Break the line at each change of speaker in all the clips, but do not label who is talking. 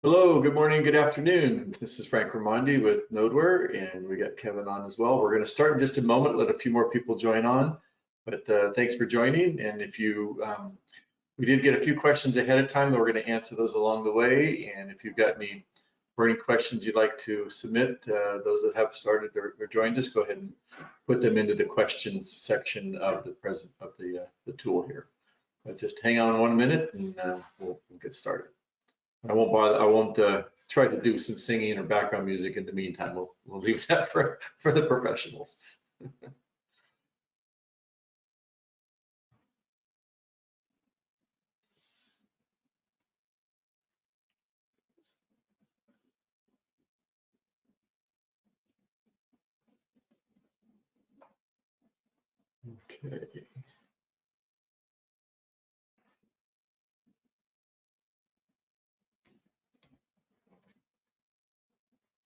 Hello, good morning, good afternoon. This is Frank Raimondi with Nodeware, and we got Kevin on as well. We're going to start in just a moment, let a few more people join on, but thanks for joining. And if you, we did get a few questions ahead of time, that we're going to answer those along the way. And if you've got any burning questions you'd like to submit, those that have started or joined us, go ahead and put them into the questions section of the tool here. But just hang on 1 minute and we'll get started. I won't bother. I won't try to do some singing or background music in the meantime. We'll leave that for the professionals. Okay.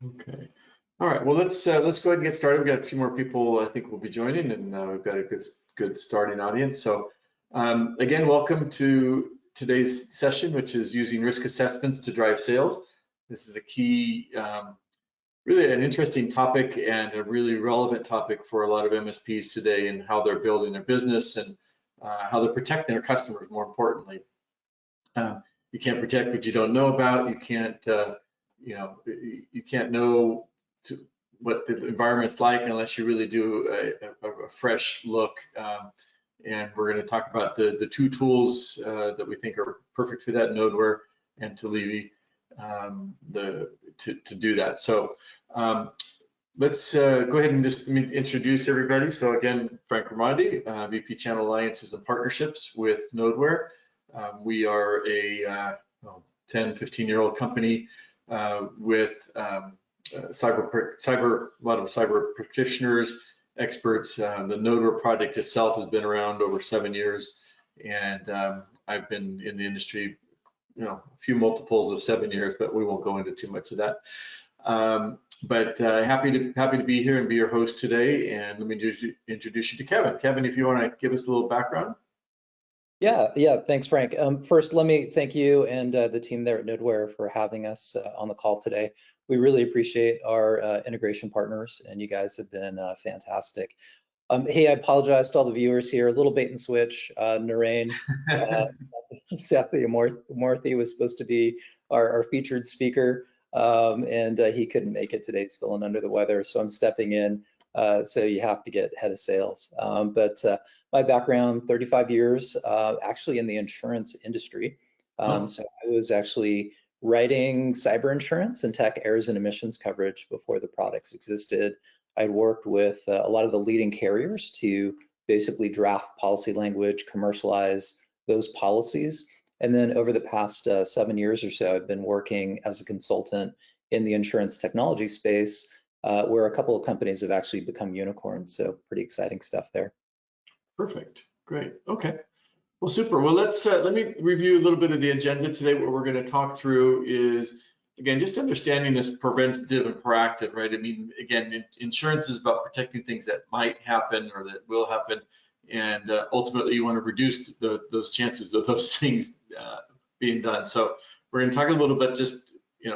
Okay. All right. Well, let's go ahead and get started. We've got a few more people I think will be joining, and we've got a good starting audience. So again, welcome to today's session, which is using risk assessments to drive sales. This is a key, really an interesting topic and a really relevant topic for a lot of MSPs today, and how they're building their business and how they're protecting their customers. More importantly, you can't protect what you don't know about. You can't you can't know what the environment's like unless you really do a fresh look. And we're going to talk about the two tools that we think are perfect for that, Nodeware and Telivy, to do that. So let's go ahead and just introduce everybody. So again, Frank Raimondi, VP Channel Alliances and Partnerships with Nodeware. We are a 10, 15-year-old company with a lot of cyber practitioners, experts. The Nodeware project itself has been around over 7 years, and I've been in the industry, a few multiples of 7 years, but we won't go into too much of that. But happy to be here and be your host today. And let me introduce you to Kevin. Kevin, if you want to give us a little background.
Yeah, thanks, Frank. First, let me thank you and the team there at Nodeware for having us on the call today. We really appreciate our integration partners, and you guys have been fantastic. Hey, I apologize to all the viewers here. A little bait and switch. Narain, Marthy was supposed to be our featured speaker, and he couldn't make it today. He's feeling under the weather, so I'm stepping in. So you have to get head of sales. But my background, 35 years, actually in the insurance industry. So I was actually writing cyber insurance and tech errors and emissions coverage before the products existed. I'd worked with a lot of the leading carriers to basically draft policy language, commercialize those policies. And then over the past 7 years or so, I've been working as a consultant in the insurance technology space, where a couple of companies have actually become unicorns. So pretty exciting stuff there.
Perfect. Great. Okay. Well, super. Well, let me review a little bit of the agenda today. What we're going to talk through is, again, just understanding this preventative and proactive, right? I mean, again, insurance is about protecting things that might happen or that will happen. And ultimately, you want to reduce those chances of those things being done. So we're going to talk a little bit just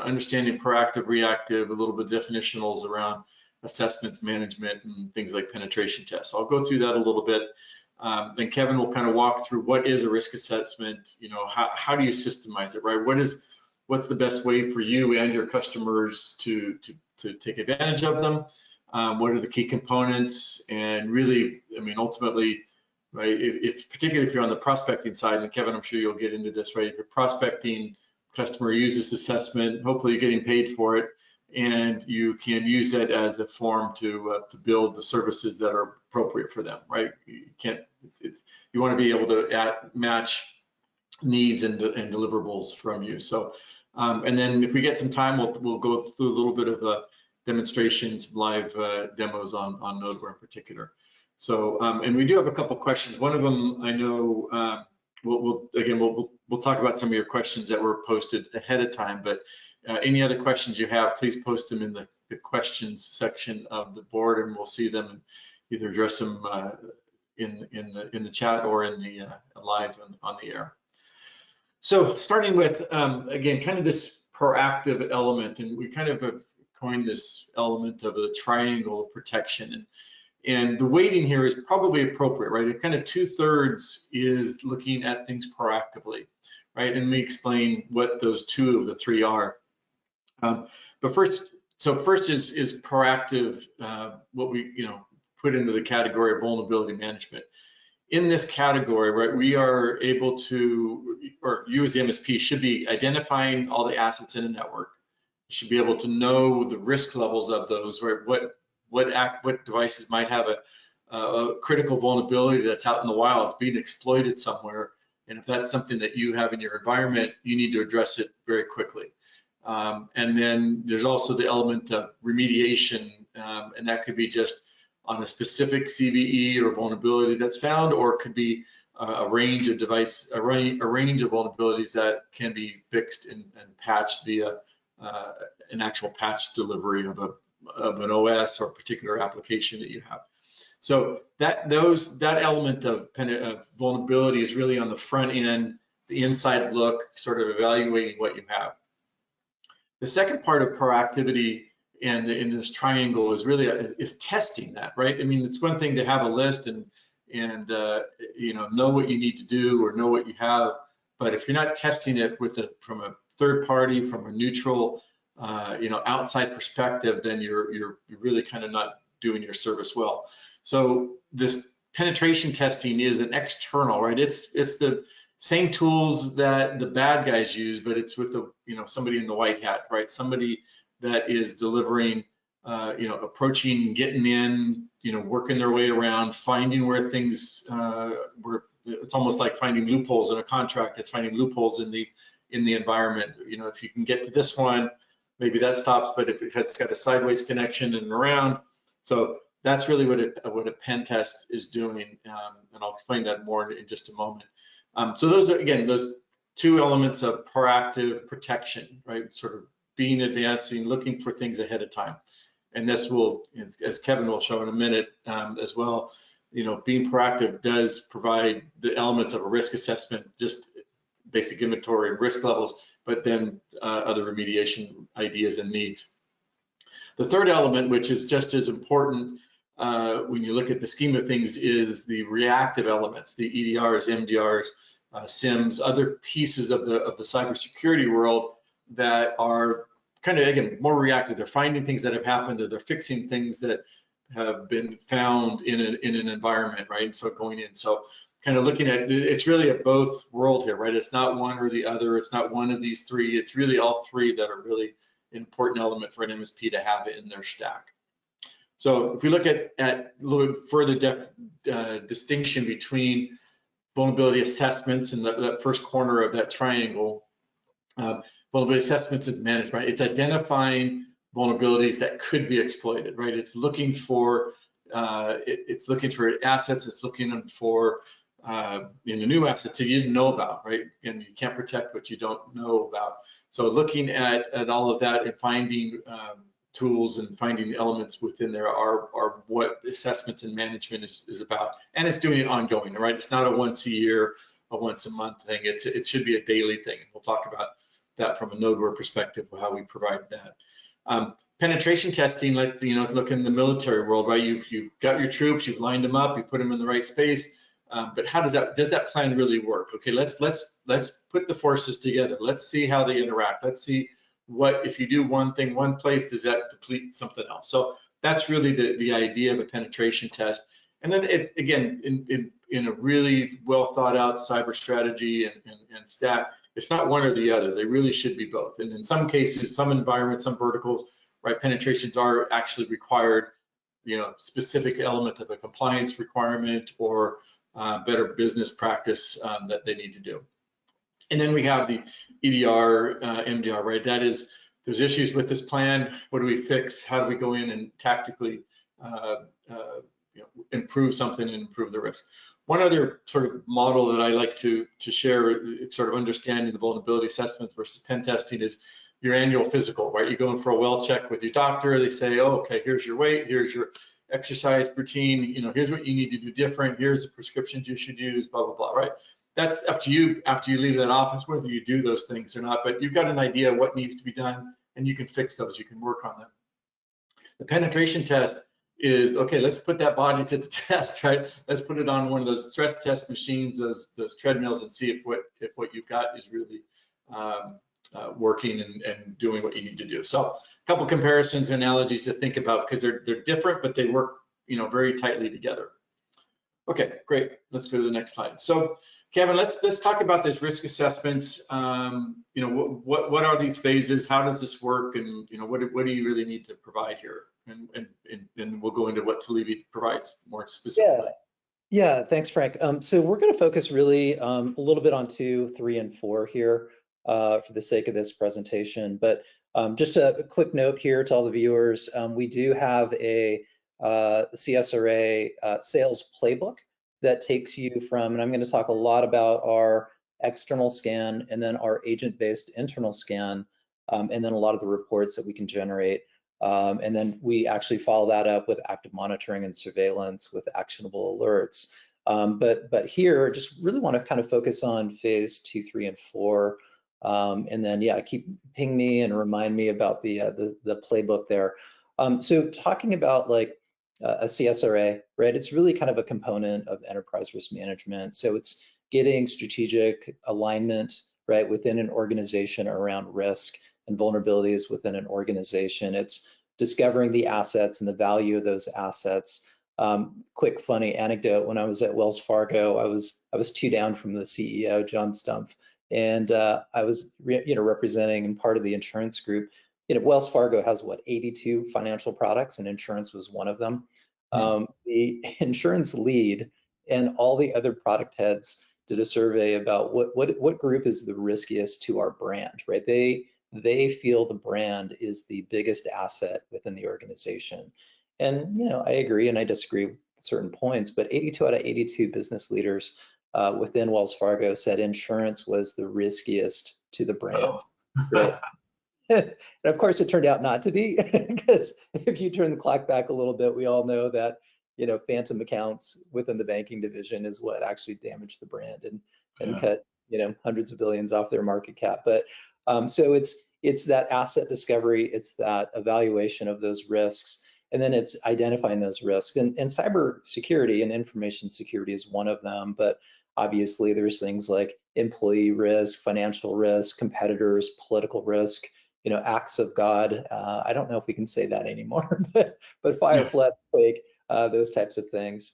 understanding proactive, reactive, a little bit definitionals around assessments, management, and things like penetration tests. So I'll go through that a little bit. Then Kevin will kind of walk through what is a risk assessment. How do you systemize it, right? What's the best way for you and your customers to take advantage of them? What are the key components? And really, I mean, ultimately, right? Particularly if you're on the prospecting side, and Kevin, I'm sure you'll get into this, right? If you're prospecting, customer use this assessment, hopefully you're getting paid for it, and you can use that as a form to build the services that are appropriate for them, right? You want to be able to match needs and deliverables from you. So, and then if we get some time, we'll go through a little bit of demonstrations, live demos on Nodeware in particular. So, and we do have a couple questions. One of them, I know, we'll talk about some of your questions that were posted ahead of time, but any other questions you have, please post them in the questions section of the board, and we'll see them and either address them in the chat or in the live on the air. So starting with, again, kind of this proactive element, and we kind of have coined this element of a triangle of protection. And the weighting here is probably appropriate, right? It kind of 2/3 is looking at things proactively, right? And we explain what those two of the three are. But first is proactive, what we put into the category of vulnerability management. In this category, right, we are able to, or you as the MSP should be identifying all the assets in a network. You should be able to know the risk levels of those, right? What devices might have a critical vulnerability that's out in the wild, it's being exploited somewhere. And if that's something that you have in your environment, you need to address it very quickly. And then there's also the element of remediation, and that could be just on a specific CVE or vulnerability that's found, or it could be a range of range of vulnerabilities that can be fixed and patched via an actual patch delivery of an OS or a particular application that you have. So that element of vulnerability is really on the front end, the inside look, sort of evaluating what you have. The second part of proactivity and in this triangle is really is testing that, right? I mean, it's one thing to have a list and know what you need to do or know what you have, but if you're not testing it from a third party, from a neutral, outside perspective, then you're really kind of not doing your service well. So this penetration testing is an external, right? It's the same tools that the bad guys use, but it's with somebody in the white hat, right? Somebody that is delivering, approaching, getting in, working their way around, finding where things it's almost like finding loopholes in a contract. It's finding loopholes in the environment. If you can get to this one, maybe that stops, but if it's got a sideways connection and around, so that's really what a pen test is doing, and I'll explain that more in just a moment. So those are, again, those two elements of proactive protection, right? Sort of being advancing, looking for things ahead of time. And this will, as Kevin will show in a minute as well, being proactive does provide the elements of a risk assessment, just basic inventory and risk levels, but then other remediation ideas and needs. The third element, which is just as important when you look at the scheme of things, is the reactive elements, the EDRs, MDRs, SIMs, other pieces of the cybersecurity world that are kind of, again, more reactive. They're finding things that have happened, or they're fixing things that have been found in an environment, right? So going in, so kind of looking at, it's really a both world here, right? It's not one or the other. It's not one of these three. It's really all three that are really an important element for an MSP to have in their stack. So if we look at a little bit further distinction between vulnerability assessments and that first corner of that triangle, vulnerability assessments is management, right? It's identifying vulnerabilities that could be exploited, right? It's looking for assets. It's looking for new assets that you didn't know about, right? And you can't protect what you don't know about. So looking at all of that and finding tools and finding elements within there are what assessments and management is about. And it's doing it ongoing, right? It's not a once a year, a once a month thing. It should be a daily thing. And we'll talk about that from a Nodeware perspective, how we provide that. Penetration testing, like look in the military world, right? You've got your troops, you've lined them up, you put them in the right space. But how does that plan really work? Okay, let's put the forces together. Let's see how they interact. Let's see what, if you do one thing one place, does that deplete something else? So that's really the idea of a penetration test. And then it's, again, in a really well thought out cyber strategy and stack, it's not one or the other. They really should be both. And in some cases, some environments, some verticals, right, penetrations are actually required, specific element of a compliance requirement or better business practice that they need to do. And then we have the EDR, MDR, right? That is, there's issues with this plan. What do we fix? How do we go in and tactically improve something and improve the risk? One other sort of model that I like to share, sort of understanding the vulnerability assessments versus pen testing, is your annual physical, right? You go in for a well check with your doctor. They say, oh, okay, here's your weight, here's your exercise routine, here's what you need to do different, here's the prescriptions you should use, blah, blah, blah, right? that's up to you after you leave that office, whether you do those things or not, but you've got an idea of what needs to be done and you can fix those, you can work on them. The penetration test is, okay, let's put that body to the test, right? Let's put it on one of those stress test machines, those treadmills, and see if what you've got is really working and doing what you need to do. So a couple comparisons, analogies to think about, because they're different, but they work, very tightly together. Okay, great. Let's go to the next slide. So Kevin, let's talk about these risk assessments. What are these phases? How does this work? And what do you really need to provide here? And we'll go into what Telivy provides more specifically.
Yeah, thanks, Frank. So we're going to focus really a little bit on 2, 3, and 4 here for the sake of this presentation. But just a quick note here to all the viewers, we do have a CSRA sales playbook that takes you from, and I'm going to talk a lot about our external scan and then our agent-based internal scan, and then a lot of the reports that we can generate. And then we actually follow that up with active monitoring and surveillance with actionable alerts. But here, just really want to kind of focus on phase 2, 3, and 4. And then, yeah, ping me and remind me about the playbook there. So talking about like a CSRA, right? It's really kind of a component of enterprise risk management. So it's getting strategic alignment, right, within an organization around risk and vulnerabilities within an organization. It's discovering the assets and the value of those assets. Quick funny anecdote: when I was at Wells Fargo, I was 2 down from the CEO, John Stumpf, and I was representing and part of the insurance group. Wells Fargo has 82 financial products, and insurance was one of them. The insurance lead and all the other product heads did a survey about what group is the riskiest to our brand, right? They feel the brand is the biggest asset within the organization. And I agree and I disagree with certain points, but 82 out of 82 business leaders within Wells Fargo said insurance was the riskiest to the brand, right? And of course, it turned out not to be, because if you turn the clock back a little bit, we all know that phantom accounts within the banking division is what actually damaged the brand and cut hundreds of billions off their market cap. But so it's that asset discovery, it's that evaluation of those risks, and then it's identifying those risks. And cyber security and information security is one of them, but obviously there's things like employee risk, financial risk, competitors, political risk, acts of God. I don't know if we can say that anymore, but fire, flood, quake, those types of things.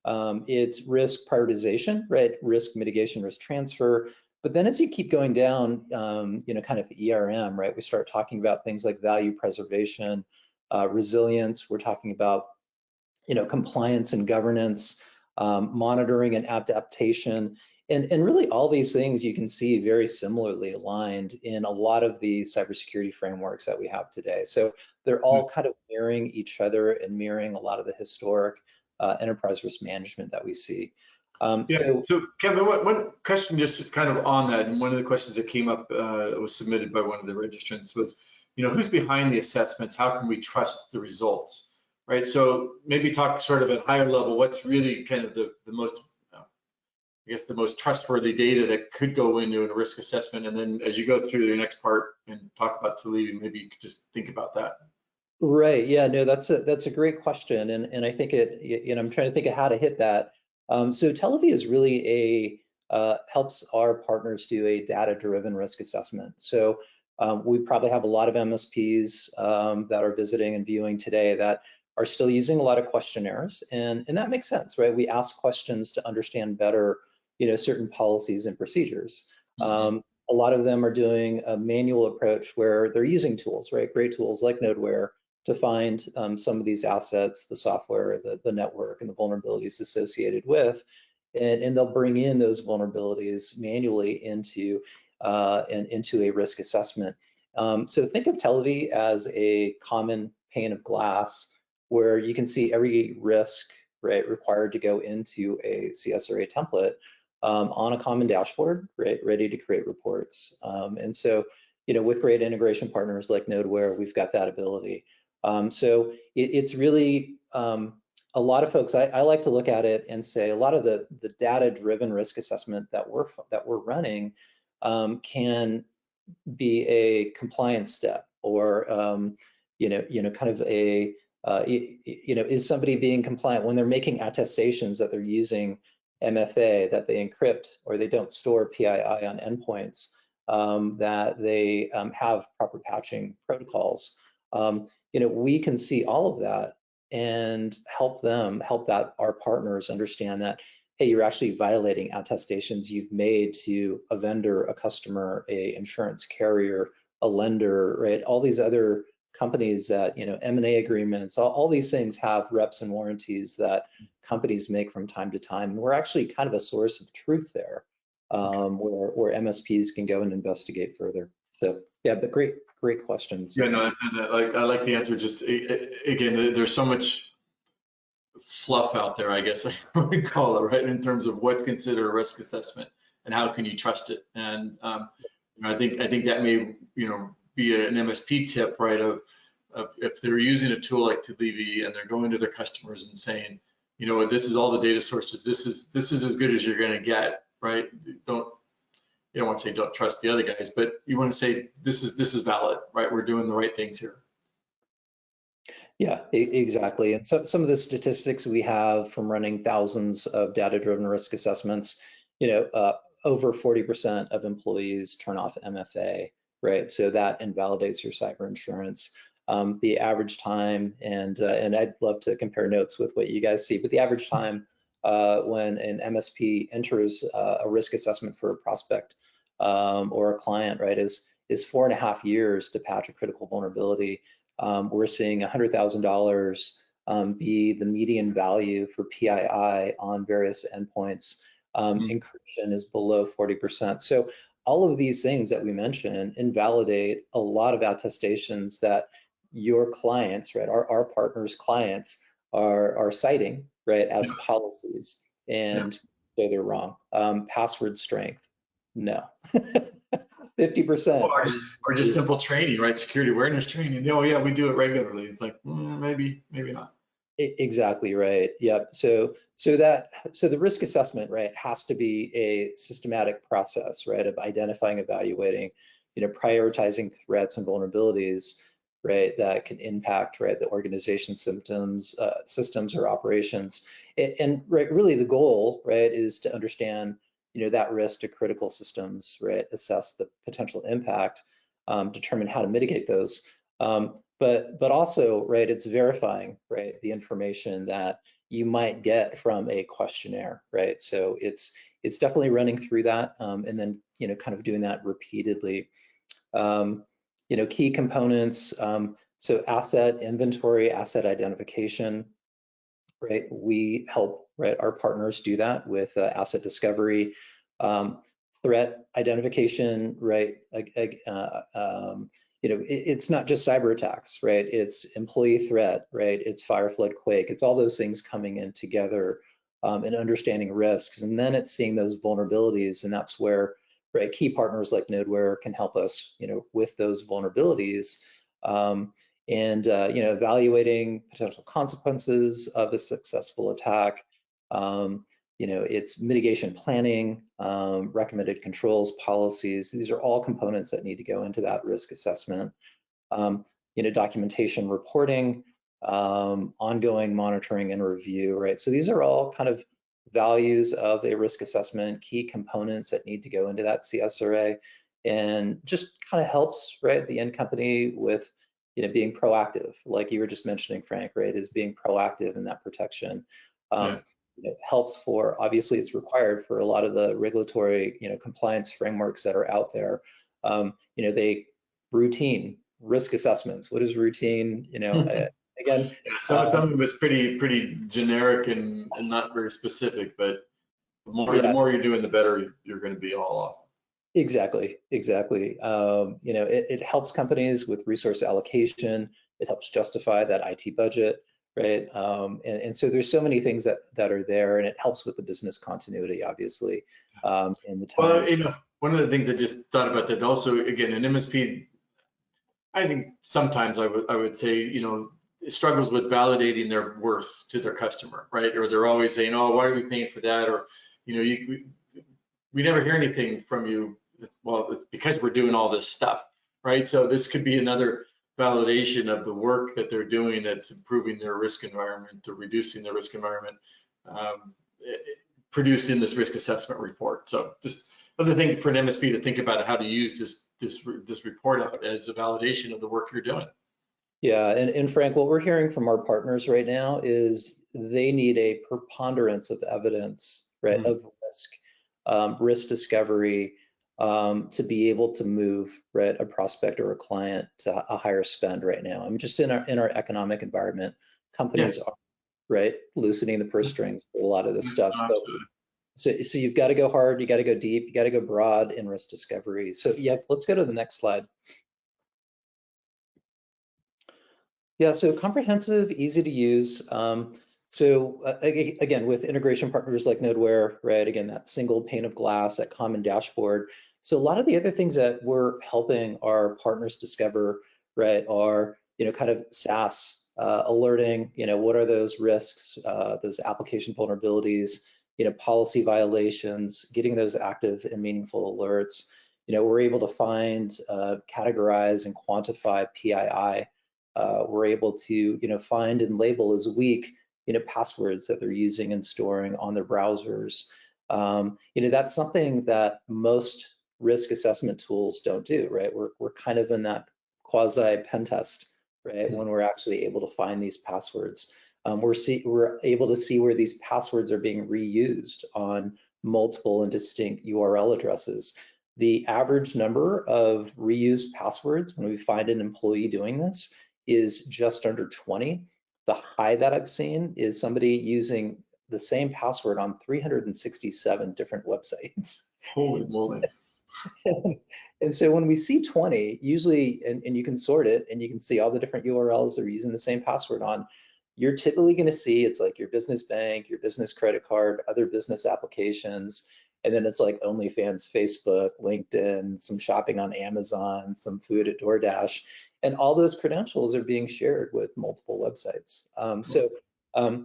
It's risk prioritization, right? Risk mitigation, risk transfer. But then as you keep going down, kind of ERM, right? We start talking about things like value preservation, resilience. We're talking about, compliance and governance, monitoring and adaptation. And really all these things you can see very similarly aligned in a lot of the cybersecurity frameworks that we have today. So they're all kind of mirroring each other and mirroring a lot of the historic enterprise risk management that we see.
So Kevin, one question just kind of on that, and one of the questions that came up was submitted by one of the registrants was, who's behind the assessments? How can we trust the results, right? So maybe talk sort of at higher level, what's really kind of the most, I guess, the most trustworthy data that could go into a risk assessment. And then as you go through the next part and talk about Telivy, maybe you could just think about that.
Right. Yeah. No, that's a great question, and I think I'm trying to think of how to hit that. So Telivy is really helps our partners do a data-driven risk assessment. So we probably have a lot of MSPs that are visiting and viewing today that are still using a lot of questionnaires, and that makes sense, right? We ask questions to understand better, certain policies and procedures. A lot of them are doing a manual approach where they're using tools, right? Great tools like Nodeware to find some of these assets, the software, the network, and the vulnerabilities associated with, and they'll bring in those vulnerabilities manually into a risk assessment. So think of Telivy as a common pane of glass where you can see every risk, right, required to go into a CSRA template on a common dashboard, right, ready to create reports. And so, with great integration partners like Nodeware, we've got that ability. So it's really a lot of folks, I like to look at it and say a lot of the data-driven risk assessment that we're running can be a compliance step, or kind of a is somebody being compliant when they're making attestations that they're using MFA, that they encrypt or they don't store PII on endpoints, that they have proper patching protocols. We can see all of that and help our partners understand that, hey, you're actually violating attestations you've made to a vendor, a customer, a insurance carrier, a lender, right? All these other companies that, M&A agreements, all these things have reps and warranties that companies make from time to time. And we're actually kind of a source of truth there, where MSPs can go and investigate further. So yeah, but great questions.
Yeah, no, and I like the answer. Just again, there's so much fluff out there, I guess I would call it, right, in terms of what's considered a risk assessment and how can you trust it. And I think that may be an MSP tip, right, of if they're using a tool like Telivy and they're going to their customers and saying, this is all the data sources, this is as good as you're going to get, right? You don't want to say don't trust the other guys, but you want to say this is valid, right? We're doing the right things here.
Yeah, exactly. And so some of the statistics we have from running thousands of data-driven risk assessments, over 40% of employees turn off MFA, right? So that invalidates your cyber insurance. The average time, and I'd love to compare notes with what you guys see, but the average time when an MSP enters a risk assessment for a prospect or a client, right, is 4.5 years to patch a critical vulnerability. We're seeing $100,000 be the median value for PII on various endpoints. Encryption is below 40%. So all of these things that we mentioned invalidate a lot of attestations that your clients, right, our partners' clients are citing, right, as policies, and so they're wrong. Password strength, no. 50%.
Or just simple training, right? Security awareness training. Oh yeah, we do it regularly. It's like maybe not.
Exactly right. Yep. So the risk assessment, right, has to be a systematic process, right, of identifying, evaluating, prioritizing threats and vulnerabilities, right, that can impact, right, the organization systems or operations. And right, really the goal, right, is to understand, that risk to critical systems, right, assess the potential impact, determine how to mitigate those. But also, right, it's verifying, right, the information that you might get from a questionnaire, right? So it's definitely running through that, and then, kind of doing that repeatedly. Key components, so asset inventory, asset identification, right? We help, right, our partners do that with asset discovery, threat identification, right? It's not just cyber attacks, right? It's employee threat, right? It's fire, flood, quake. It's all those things coming in together and understanding risks. And then it's seeing those vulnerabilities. And that's where, right, key partners like Nodeware can help us, with those vulnerabilities and evaluating potential consequences of a successful attack. It's mitigation planning, recommended controls, policies. These are all components that need to go into that risk assessment. Documentation, reporting, ongoing monitoring and review, right? So these are all kind of values of a risk assessment, key components that need to go into that CSRA, and just kind of helps, right, the end company with, being proactive, like you were just mentioning, Frank, right, is being proactive in that protection. It helps for, obviously it's required for a lot of the regulatory, compliance frameworks that are out there. They routine risk assessments. What is routine? Again,
some of it's pretty generic and not very specific, but the more you're doing, the better you're going to be all off.
Exactly. It helps companies with resource allocation. It helps justify that IT budget, right? And so there's so many things that are there, and it helps with the business continuity, obviously, in the time.
Well, one of the things I just thought about that also, again, an MSP, I think sometimes I would say, struggles with validating their worth to their customer, right? Or they're always saying, oh, why are we paying for that? Or, we never hear anything from you. Well, it's because we're doing all this stuff, right? So this could be another validation of the work that they're doing that's improving their risk environment or reducing their risk environment, produced in this risk assessment report. So just another thing for an MSP to think about how to use this report out as a validation of the work you're doing.
Yeah, and Frank, what we're hearing from our partners right now is they need a preponderance of evidence, right, of risk discovery, to be able to move, right, a prospect or a client to a higher spend right now. I mean, just in our economic environment, companies are, right, loosening the purse strings with a lot of this stuff. So you've got to go hard, you got to go deep, you got to go broad in risk discovery. So yeah, let's go to the next slide. Yeah, so comprehensive, easy to use. Again, with integration partners like Nodeware, right? Again, that single pane of glass, that common dashboard. So a lot of the other things that we're helping our partners discover, right, are kind of SaaS alerting. What are those risks, those application vulnerabilities, policy violations, getting those active and meaningful alerts. We're able to find, categorize, and quantify PII. We're able to find and label as weak passwords that they're using and storing on their browsers. That's something that most risk assessment tools don't do, right? We're kind of in that quasi pen test, right? When we're actually able to find these passwords. We're able to see where these passwords are being reused on multiple and distinct URL addresses. The average number of reused passwords when we find an employee doing this is just under 20. The high that I've seen is somebody using the same password on 367 different websites.
Holy moly.
And so when we see 20, usually, and you can sort it and you can see all the different URLs they're using the same password on, you're typically going to see it's like your business bank, your business credit card, other business applications, and then it's like OnlyFans, Facebook, LinkedIn, some shopping on Amazon, some food at DoorDash. And all those credentials are being shared with multiple websites.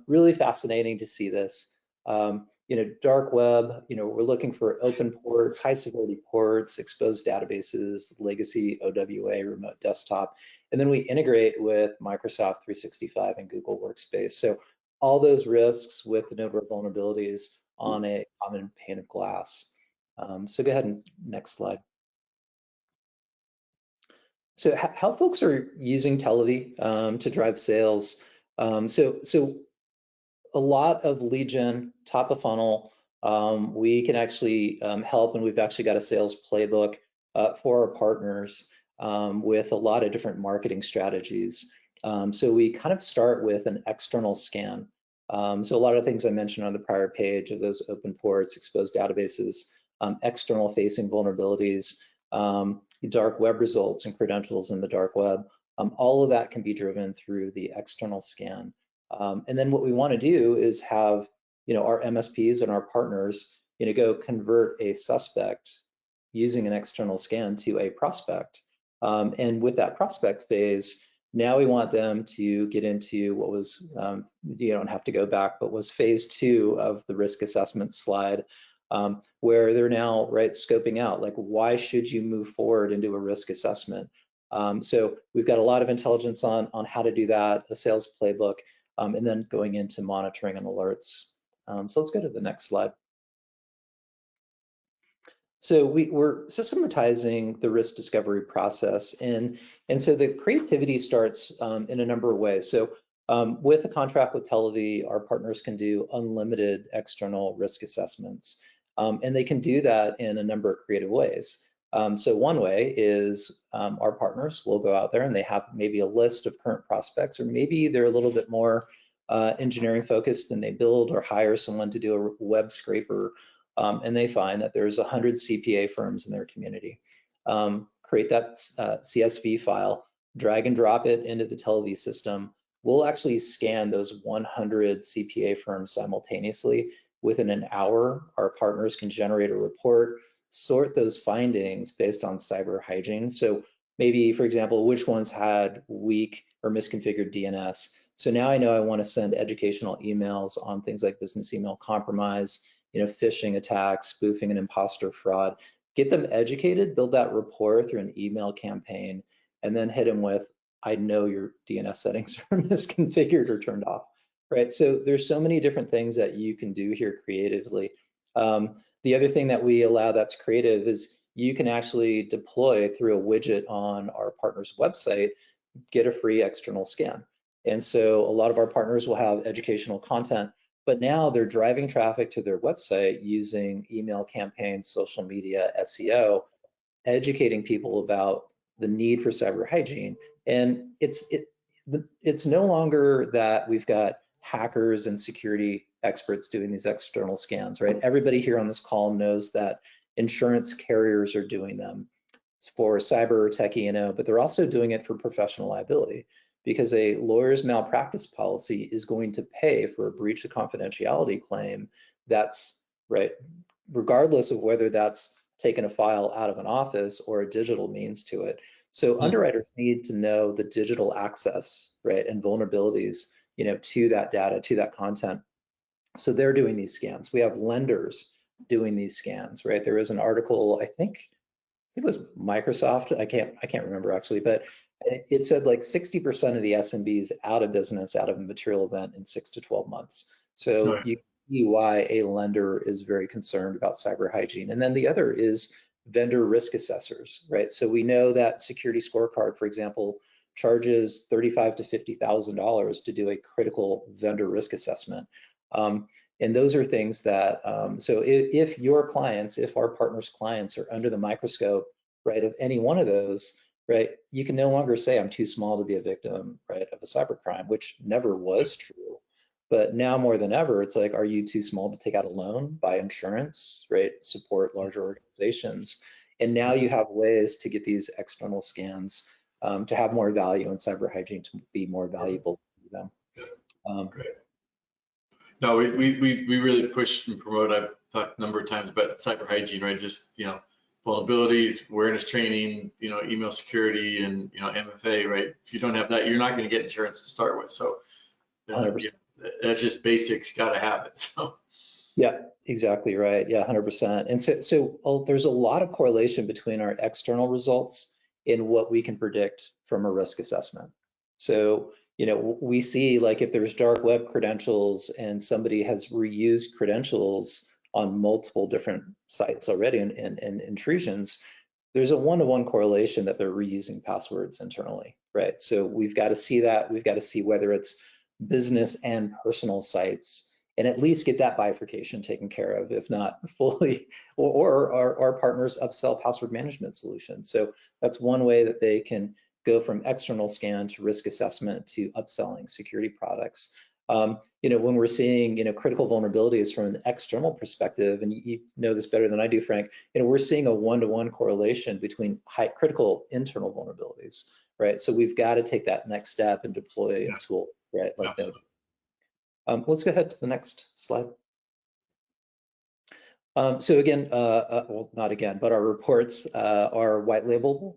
Really fascinating to see this. Dark web, we're looking for open ports, high severity ports, exposed databases, legacy OWA, remote desktop, and then we integrate with Microsoft 365 and Google Workspace. So all those risks with the Nodeware vulnerabilities on a common pane of glass. So go ahead and next slide. So how folks are using Telivy to drive sales. So a lot of lead gen, top of funnel. We can actually help, and we've actually got a sales playbook for our partners with a lot of different marketing strategies. So we kind of start with an external scan. So a lot of things I mentioned on the prior page of those open ports, exposed databases, external facing vulnerabilities, dark web results and credentials in the dark web. All of that can be driven through the external scan. And then what we want to do is have our MSPs and our partners go convert a suspect using an external scan to a prospect. And with that prospect phase, now we want them to get into what was, you don't have to go back, but was phase 2 of the risk assessment slide, where they're now scoping out, like, why should you move forward into a risk assessment? So we've got a lot of intelligence on how to do that, a sales playbook, and then going into monitoring and alerts. So let's go to the next slide. So we're systematizing the risk discovery process, and so the creativity starts in a number of ways. So with a contract with Telivy, our partners can do unlimited external risk assessments, and they can do that in a number of creative ways. So one way is our partners will go out there and they have maybe a list of current prospects, or maybe they're a little bit more engineering focused and they build or hire someone to do a web scraper, and they find that there's 100 CPA firms in their community. Create that CSV file, drag and drop it into the Telivy system. We'll actually scan those 100 CPA firms simultaneously. Within an hour, our partners can generate a report, sort those findings based on cyber hygiene. So maybe, for example, which ones had weak or misconfigured DNS. So now I know I want to send educational emails on things like business email compromise, phishing attacks, spoofing and imposter fraud. Get them educated, build that rapport through an email campaign, and then hit them with, I know your DNS settings are misconfigured or turned off, right? So there's so many different things that you can do here creatively. The other thing that we allow that's creative is you can actually deploy through a widget on our partner's website, get a free external scan. And so a lot of our partners will have educational content, but now they're driving traffic to their website using email campaigns, social media, SEO, educating people about the need for cyber hygiene. And it's no longer that we've got hackers and security experts doing these external scans, right? Everybody here on this call knows that insurance carriers are doing them. It's for cyber or tech E&O, but they're also doing it for professional liability, because a lawyer's malpractice policy is going to pay for a breach of confidentiality claim that's, right, regardless of whether that's taking a file out of an office or a digital means to it. So underwriters need to know the digital access, right, and vulnerabilities, to that data, to that content. So they're doing these scans. We have lenders doing these scans, right? There was an article, I think it was Microsoft, I can't remember actually, but it said like 60% of the SMBs out of business out of a material event in 6 to 12 months. So you see why a lender is very concerned about cyber hygiene. And then the other is vendor risk assessors, right? So we know that Security Scorecard, for example, charges $35,000 to $50,000 to do a critical vendor risk assessment. And those are things that, so if your clients, if our partners' clients are under the microscope, right, of any one of those, right, you can no longer say I'm too small to be a victim, right, of a cybercrime, which never was true. But now more than ever, it's like, are you too small to take out a loan, buy insurance, right, support larger organizations? And now you have ways to get these external scans to have more value, and cyber hygiene to be more valuable to them.
Great. No, we really push and promote. I've talked a number of times about cyber hygiene, right? Just, vulnerabilities, awareness training, email security, and, MFA, right? If you don't have that, you're not going to get insurance to start with. So that's just basics, got to have it. So.
Yeah, exactly right. Yeah, 100%. And so there's a lot of correlation between our external results and what we can predict from a risk assessment. So, we see, like, if there's dark web credentials and somebody has reused credentials on multiple different sites already and intrusions, there's a one-to-one correlation that they're reusing passwords internally, right? So we've got to see that. We've got to see whether it's business and personal sites, and at least get that bifurcation taken care of, if not fully, or our partners upsell password management solutions. So that's one way that they can go from external scan to risk assessment to upselling security products. When we're seeing, critical vulnerabilities from an external perspective, and you know this better than I do, Frank, we're seeing a one-to-one correlation between high critical internal vulnerabilities, right? So we've got to take that next step and deploy a tool, right, like that. Let's go ahead to the next slide. So again, well, not again, but our reports are white labelable.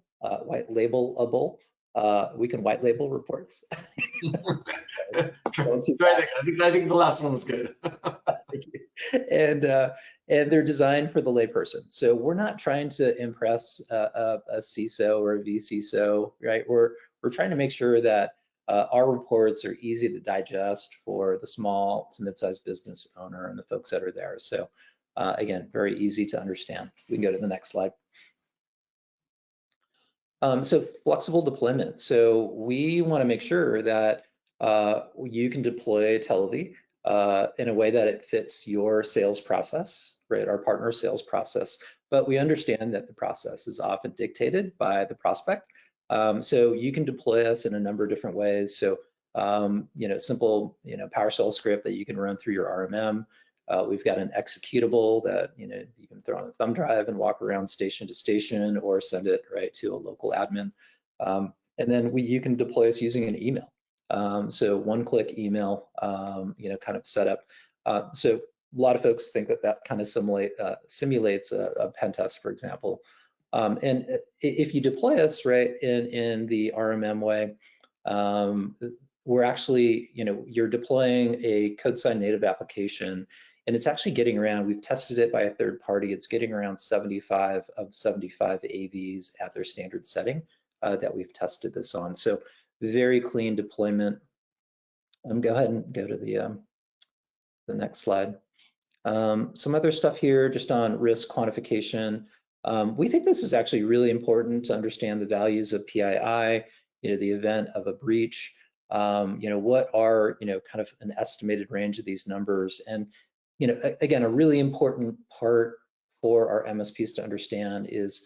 We can white label reports.
I think the last one was good.
And they're designed for the layperson. So we're not trying to impress a CISO or a vCISO, right? We're trying to make sure that our reports are easy to digest for the small to mid-sized business owner and the folks that are there. So again, very easy to understand. We can go to the next slide. So flexible deployment. So we want to make sure that you can deploy Telivy in a way that it fits your sales process, right? Our partner sales process. But we understand that the process is often dictated by the prospect. So you can deploy us in a number of different ways. So simple PowerShell script that you can run through your RMM. We've got an executable that you can throw on a thumb drive and walk around station to station, or send it right to a local admin. And then you can deploy us using an email. So one-click email, kind of setup. So a lot of folks think that kind of simulates a pen test, for example. And if you deploy us right in the RMM way, we're actually, you're deploying a code sign native application, and it's actually getting around, we've tested it by a third party, it's getting around 75 of 75 AVs at their standard setting that we've tested this on. So very clean deployment. Go ahead and go to the next slide. Some other stuff here just on risk quantification. We think this is actually really important to understand the values of PII, the event of a breach, what are, kind of an estimated range of these numbers. And, again, a really important part for our MSPs to understand is,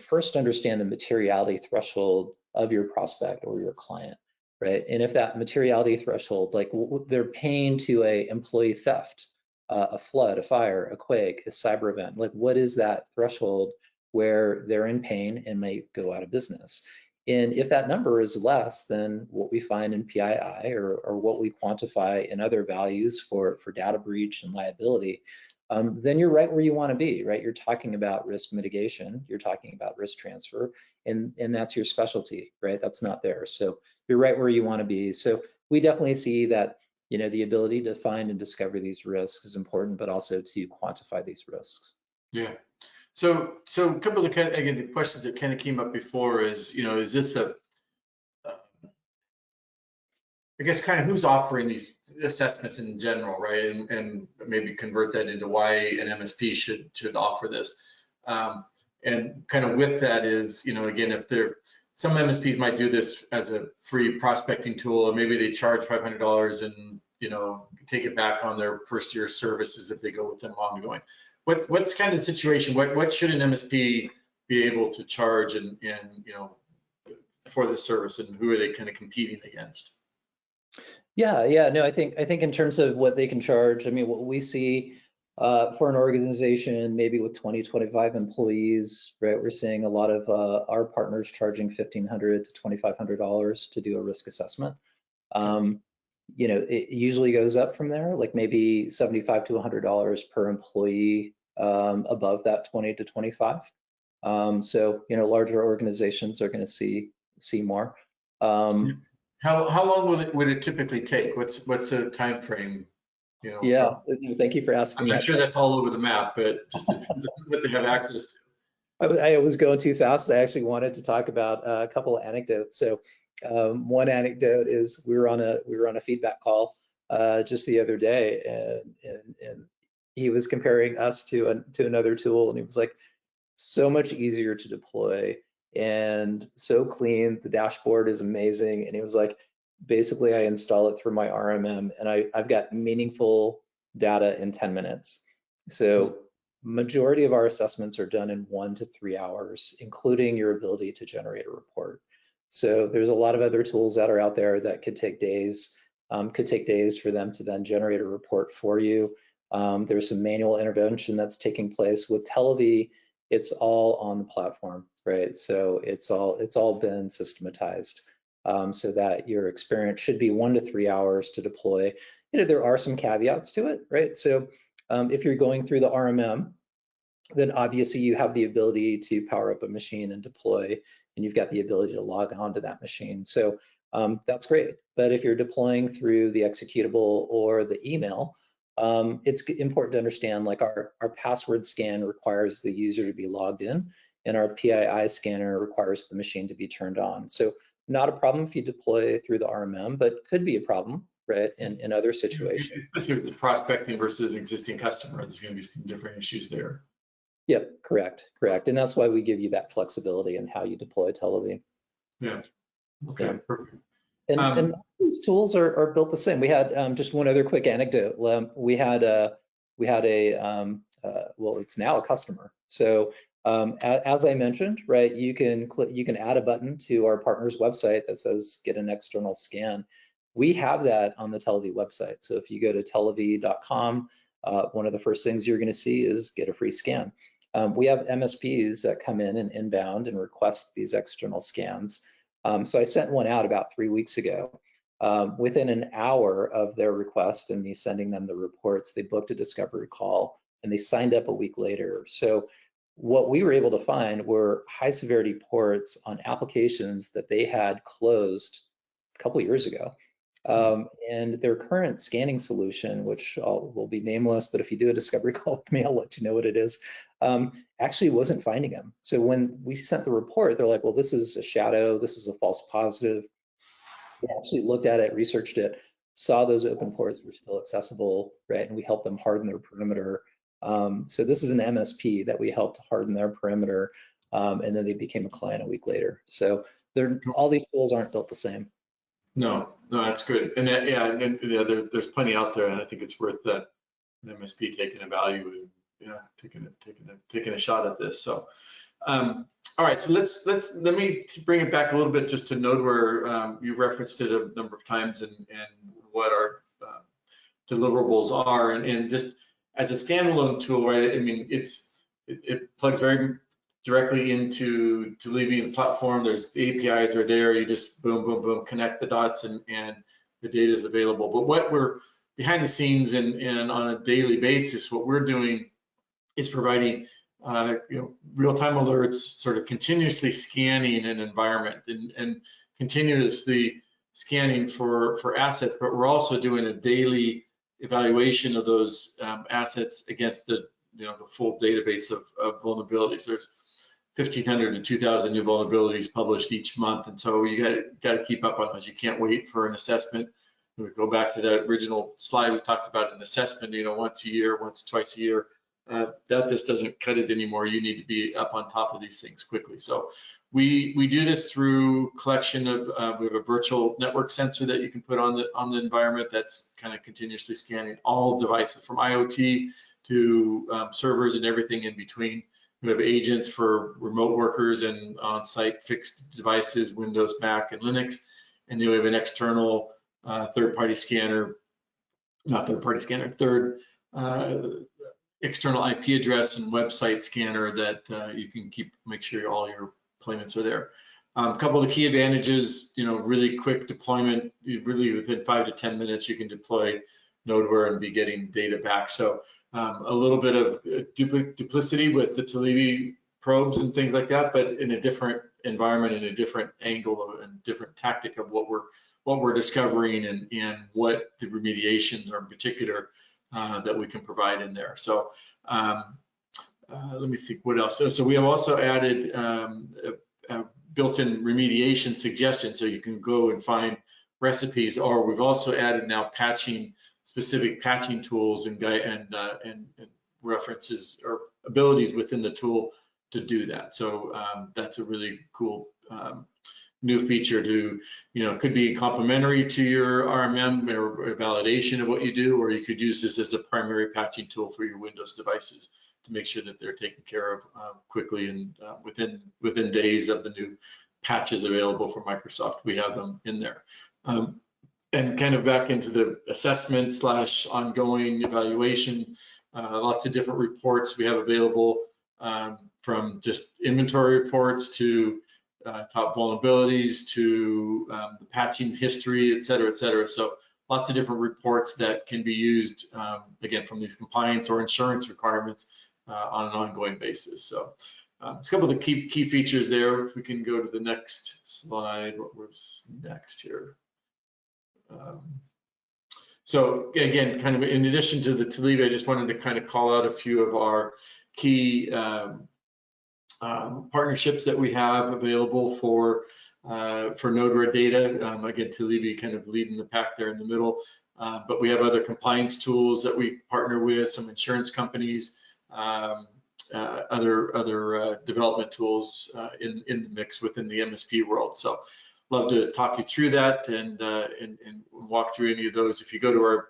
first understand the materiality threshold of your prospect or your client, right? And if that materiality threshold, like they're paying to a employee theft, a flood, a fire, a quake, a cyber event, like what is that threshold where they're in pain and may go out of business? And if that number is less than what we find in PII or what we quantify in other values for data breach and liability, then you're right where you want to be, right? You're talking about risk mitigation, you're talking about risk transfer, and that's your specialty, right? That's not there. So you're right where you want to be. So we definitely see that, the ability to find and discover these risks is important, but also to quantify these risks.
Yeah. So a couple of the questions that kind of came up before is, is this I guess kind of who's offering these assessments in general, right? And maybe convert that into why an MSP should offer this. And kind of with that is, again, if some MSPs might do this as a free prospecting tool, or maybe they charge $500 and, take it back on their first year services if they go with them ongoing. What's kind of the situation? What should an MSP be able to charge and for the service, and who are they kind of competing against?
Yeah, no, I think in terms of what they can charge, I mean, what we see for an organization, maybe with 20, 25 employees, right, we're seeing a lot of our partners charging $1,500 to $2,500 to do a risk assessment. It usually goes up from there, like maybe $75 to $100 per employee above that 20 to 25. So, larger organizations are going to see more.
How long would it typically take? What's the time frame?
Yeah, thank you for asking that.
I'm sure that's all over the map, but just what they have access to.
I was going too fast. I actually wanted to talk about a couple of anecdotes. So one anecdote is we were on a feedback call just the other day, and he was comparing us to another tool, and he was like, so much easier to deploy and so clean. The dashboard is amazing, and he was like, basically, I install it through my RMM, and I've got meaningful data in 10 minutes. So majority of our assessments are done in 1 to 3 hours, including your ability to generate a report. So there's a lot of other tools that are out there that could take days for them to then generate a report for you. There's some manual intervention that's taking place. With Telivy, it's all on the platform, right? So it's all been systematized so that your experience should be 1 to 3 hours to deploy. There are some caveats to it, right? So if you're going through the RMM, then obviously you have the ability to power up a machine and deploy, and you've got the ability to log on to that machine. So that's great. But if you're deploying through the executable or the email, it's important to understand, like our password scan requires the user to be logged in, and our PII scanner requires the machine to be turned on. So not a problem if you deploy through the RMM, but could be a problem, right, in other situations.
Especially with the prospecting versus an existing customer, there's going to be some different issues there.
Yep, correct. And that's why we give you that flexibility in how you deploy Telivy.
Yeah. Okay, yeah. Perfect.
And these tools are built the same. We had just one other quick anecdote. We had a well, it's now a customer. So as I mentioned, right, you can add a button to our partner's website that says get an external scan. We have that on the Telivy website. So if you go to telivy.com, one of the first things you're going to see is get a free scan. We have MSPs that come in and inbound and request these external scans. So I sent one out about 3 weeks ago. Within an hour of their request and me sending them the reports, they booked a discovery call and they signed up a week later. So what we were able to find were high severity ports on applications that they had closed a couple of years ago. And their current scanning solution, which will be nameless, but if you do a discovery call with me, I'll let you know what it is, actually wasn't finding them. So when we sent the report, they're like, well, this is a shadow, this is a false positive. We actually looked at it, researched it, saw those open ports were still accessible, right? And we helped them harden their perimeter. So this is an MSP that we helped harden their perimeter, and then they became a client a week later. So all these tools aren't built the same.
No, that's good. And that, yeah, and yeah, there's plenty out there, and I think it's worth that an MSP taking a value and taking a shot at this. So, all right, so let me bring it back a little bit just to Nodeware. You've referenced it a number of times and what our deliverables are, and just as a standalone tool, right? I mean, it plugs very directly into Telivy, the platform. There's the APIs are there. You just boom, boom, boom, connect the dots, and the data is available. But what we're behind the scenes and on a daily basis, what we're doing is providing real-time alerts, sort of continuously scanning an environment and continuously scanning for assets. But we're also doing a daily evaluation of those assets against the full database of vulnerabilities. There's 1,500 to 2,000 new vulnerabilities published each month, and so you got to keep up on those. You can't wait for an assessment. We go back to that original slide we talked about an assessment, once a year, once, twice a year. That just doesn't cut it anymore. You need to be up on top of these things quickly. So we do this through collection of we have a virtual network sensor that you can put on the environment that's kind of continuously scanning all devices from IoT to servers and everything in between. We have agents for remote workers and on-site fixed devices, Windows, Mac, and Linux. And then we have an external third-party scanner, not third-party scanner, external IP address and website scanner that you can make sure all your deployments are there. A couple of the key advantages, really quick deployment, really within 5 to 10 minutes, you can deploy Nodeware and be getting data back. So a little bit of duplicity with the Telivy probes and things like that, but in a different environment, in a different angle and different tactic of what we're discovering and what the remediations are in particular that we can provide in there. So let me think what else. So we have also added a built-in remediation suggestion, so you can go and find recipes, or we've also added now specific patching tools and references or abilities within the tool to do that. So that's a really cool new feature could be complementary to your RMM or validation of what you do, or you could use this as a primary patching tool for your Windows devices to make sure that they're taken care of quickly and within days of the new patches available for Microsoft. We have them in there. And kind of back into the assessment / ongoing evaluation, lots of different reports we have available from just inventory reports to top vulnerabilities to the patching history, et cetera, et cetera. So lots of different reports that can be used, again, from these compliance or insurance requirements on an ongoing basis. So a couple of the key features there. If we can go to the next slide, what was next here? So again, kind of in addition to the Telivy, I just wanted to kind of call out a few of our key partnerships that we have available for Nodeware data. Again, Telivy kind of leading the pack there in the middle, but we have other compliance tools that we partner with, some insurance companies, other development tools in the mix within the MSP world. So love to talk you through that and walk through any of those. If you go to our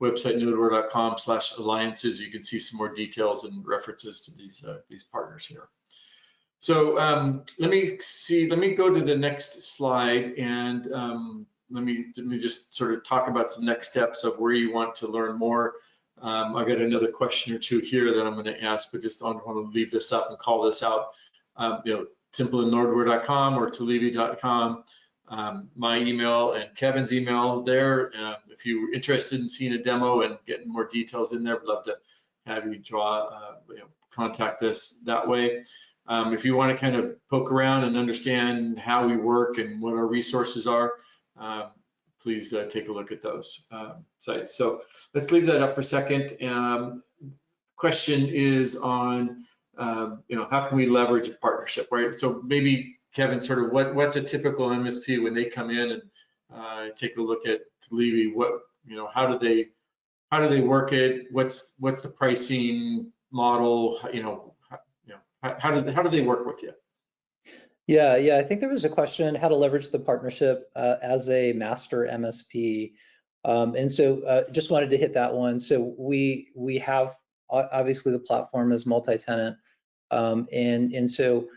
website, nodeware.com/alliances, you can see some more details and references to these partners here. So let me go to the next slide, and let me just sort of talk about some next steps of where you want to learn more. I've got another question or two here that I'm going to ask, but just don't want to leave this up and call this out. simplenodeware.com or telivy.com. My email and Kevin's email there. If you're interested in seeing a demo and getting more details in there, we'd love to have you contact us that way. If you want to kind of poke around and understand how we work and what our resources are, please take a look at those sites. So let's leave that up for a second. Question is on, how can we leverage a partnership, right? So maybe Kevin, sort of what's a typical MSP when they come in and take a look at Telivy? How do they work it? What's the pricing model? How do they work with you?
Yeah, I think there was a question how to leverage the partnership as a master MSP. And so just wanted to hit that one. So we have, obviously the platform is multi-tenant. And so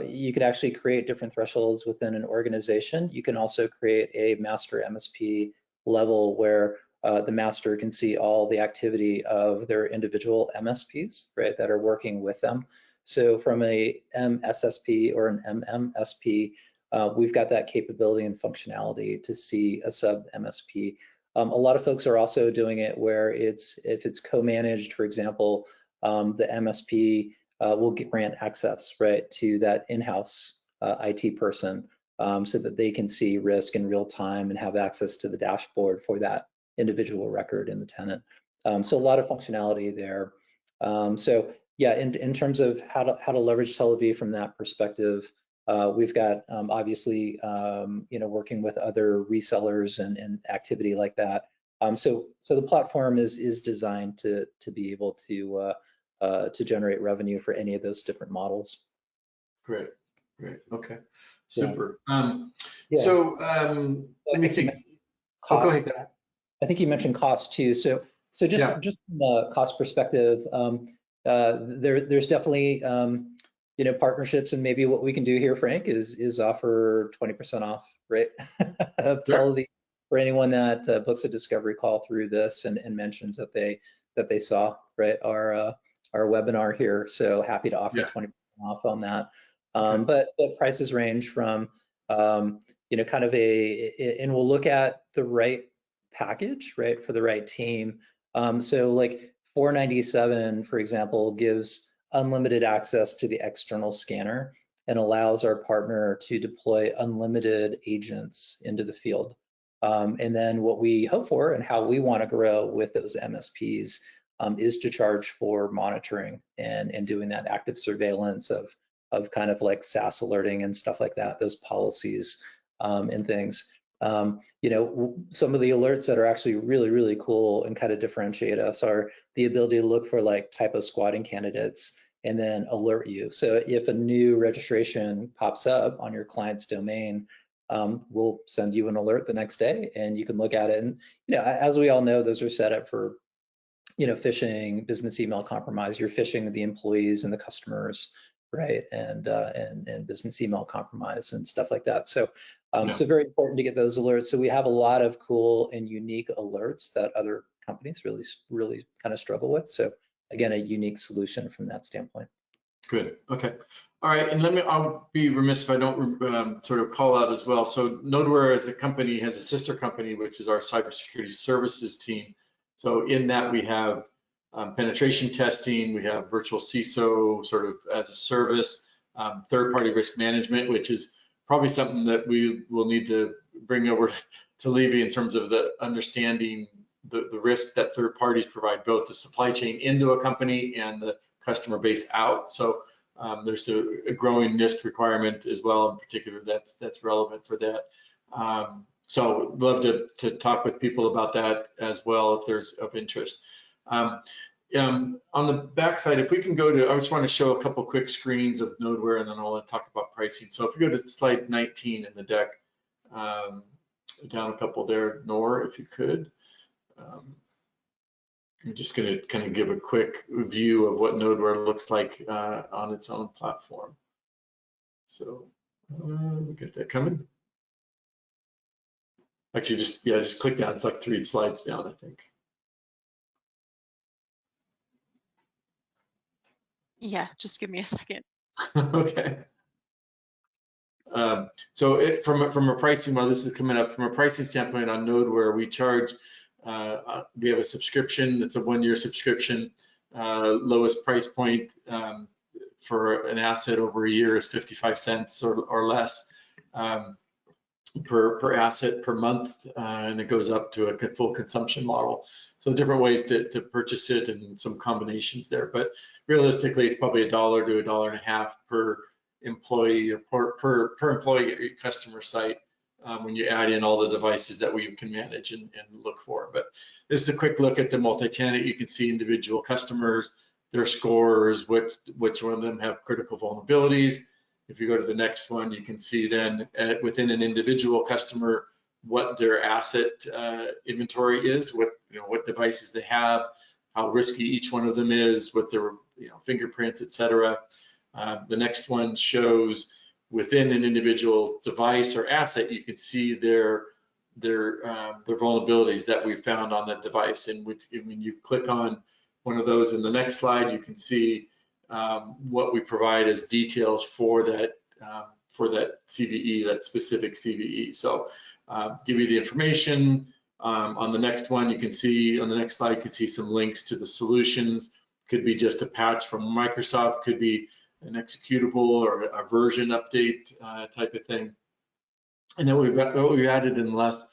you could actually create different thresholds within an organization. You can also create a master MSP level where the master can see all the activity of their individual MSPs, right, that are working with them. So from a MSSP or an MMSP, we've got that capability and functionality to see a sub MSP. A lot of folks are also doing it where if it's co-managed, for example, the MSP will grant access, right, to that in-house IT person so that they can see risk in real time and have access to the dashboard for that individual record in the tenant. So a lot of functionality there. So yeah, in terms of how to leverage Telivy from that perspective, we've got obviously working with other resellers and activity like that. So the platform is designed to be able to generate revenue for any of those different models.
Great, okay, super.
Yeah.
So let me think. Go ahead.
I think you mentioned cost too. So just from a cost perspective, there's definitely partnerships, and maybe what we can do here, Frank, is offer 20% off, right, of Telivy for anyone that books a discovery call through this and mentions that they saw, right, our webinar here. So happy to offer 20% off on that. But the prices range from kind of and we'll look at the right package, right, for the right team. So like $497, for example, gives unlimited access to the external scanner and allows our partner to deploy unlimited agents into the field. And then what we hope for and how we want to grow with those MSPs is to charge for monitoring and doing that active surveillance of kind of like SaaS alerting and stuff like that, those policies and things. Some of the alerts that are actually really, really cool and kind of differentiate us are the ability to look for like typo squatting candidates and then alert you. So if a new registration pops up on your client's domain, we'll send you an alert the next day and you can look at it. And, as we all know, those are set up for, phishing, business email compromise. You're phishing the employees and the customers, right? And business email compromise and stuff like that. So so very important to get those alerts. So we have a lot of cool and unique alerts that other companies really kind of struggle with. So again, a unique solution from that standpoint.
Good. Okay. All right. And I'll be remiss if I don't sort of call out as well. So Nodeware as a company has a sister company, which is our cybersecurity services team. So in that we have penetration testing, we have virtual CISO sort of as a service, third-party risk management, which is probably something that we will need to bring over to Telivy in terms of the understanding the risks that third parties provide, both the supply chain into a company and the customer base out. So there's a growing NIST requirement as well, in particular, that's relevant for that. So love to talk with people about that as well if there's of interest. On the backside, if we can go to, I just want to show a couple quick screens of Nodeware and then I'll talk about pricing. So if you go to slide 19 in the deck, down a couple there, Nor, if you could. I'm just going to kind of give a quick view of what Nodeware looks like on its own platform. So we get that coming. Actually, just click down. It's like 3 slides down, I think.
Yeah, just give me a second.
Okay. So from a pricing, while this is coming up, from a pricing standpoint on Nodeware, we charge, we have a subscription. It's a 1-year subscription. lowest price point for an asset over a year is 55 cents or less per asset per month, and it goes up to a full consumption model. So different ways to purchase it and some combinations there. But realistically, it's probably $1 to $1.50 per employee or per employee at your customer site when you add in all the devices that we can manage and look for. But this is a quick look at the multi-tenant. You can see individual customers, their scores, which one of them have critical vulnerabilities. If you go to the next one, you can see then within an individual customer what their asset inventory is, what devices they have, how risky each one of them is, what their fingerprints, etc. The next one shows within an individual device or asset, you can see their vulnerabilities that we found on that device. And when you click on one of those in the next slide, you can see what we provide as details for that CVE, that specific CVE. So give you the information. On the next one, you can see on the next slide, you can see some links to the solutions. Could be just a patch from Microsoft, could be an executable or a version update type of thing. And then what we've added in the last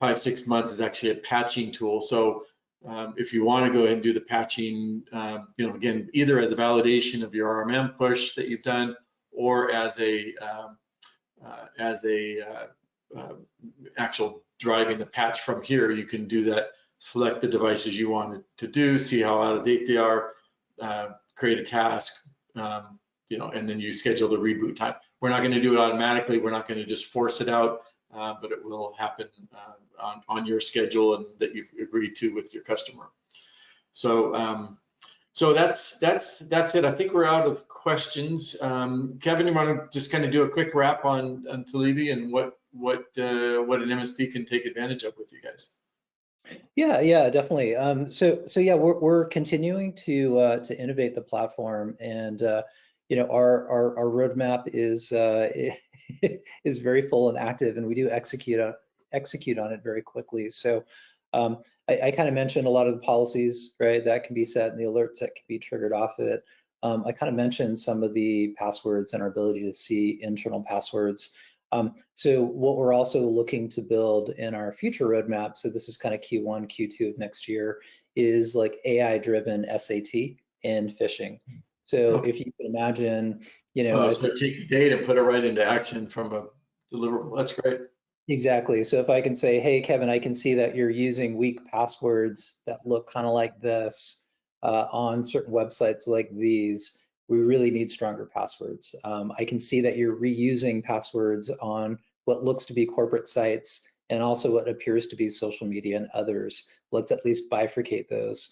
5-6 months is actually a patching tool. So if you want to go ahead and do the patching, again, either as a validation of your RMM push that you've done, or as a actual driving the patch from here, you can do that. Select the devices you want to do, see how out of date they are, create a task, and then you schedule the reboot time. We're not going to do it automatically. We're not going to just force it out, but it will happen on your schedule and that you've agreed to with your customer. So that's it. I think we're out of questions. Kevin, you want to just kind of do a quick wrap on Telivy and what an MSP can take advantage of with you guys?
Yeah, definitely. So yeah, we're continuing to innovate the platform, and our roadmap is is very full and active, and we do execute on it very quickly. So I kind of mentioned a lot of the policies, right, that can be set and the alerts that can be triggered off of it. I kind of mentioned some of the passwords and our ability to see internal passwords. So what we're also looking to build in our future roadmap, so this is kind of Q1, Q2 of next year, is like AI-driven SAT and phishing. So if you can imagine,
so take data and put it right into action from a deliverable. That's great.
Exactly. So if I can say, hey, Kevin, I can see that you're using weak passwords that look kind of like this on certain websites like these, we really need stronger passwords. I can see that you're reusing passwords on what looks to be corporate sites and also what appears to be social media and others. Let's at least bifurcate those.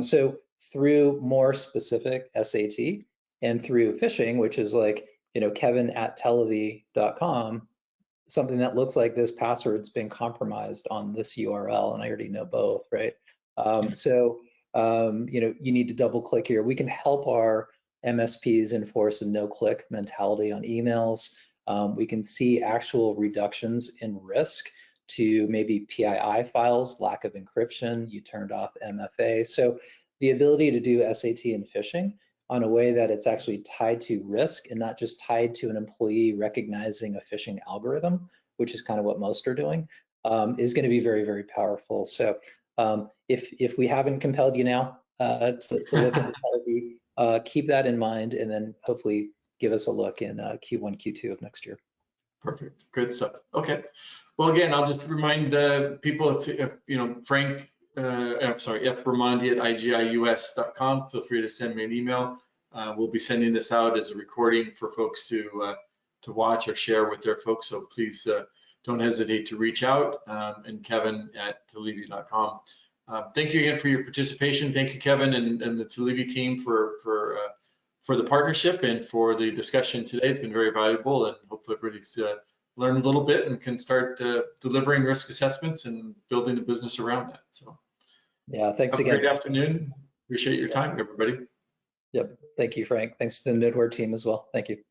So through more specific SAT and through phishing, which is like, Kevin@telivy.com, something that looks like this password's been compromised on this URL, and I already know both, right? You need to double click here. We can help our MSPs enforce a no-click mentality on emails. We can see actual reductions in risk to maybe PII files, lack of encryption, you turned off MFA. So the ability to do SAT and phishing on a way that it's actually tied to risk and not just tied to an employee recognizing a phishing algorithm, which is kind of what most are doing, is going to be very, very powerful. So if we haven't compelled you now to look at Telivy, keep that in mind, and then hopefully give us a look in Q1, Q2 of next year.
Perfect, good stuff. Okay, well, again, I'll just remind people if Frank, I'm sorry, Raimondi@igius.com. Feel free to send me an email. We'll be sending this out as a recording for folks to watch or share with their folks. So please don't hesitate to reach out. And Kevin@telivy.com. Thank you again for your participation. Thank you, Kevin, and the Telivy team for the partnership and for the discussion today. It's been very valuable, and hopefully everybody's learned a little bit and can start delivering risk assessments and building a business around that. So
yeah, thanks again.
Have a great afternoon. Appreciate your time, everybody.
Yep, thank you, Frank. Thanks to the Nodeware team as well. Thank you.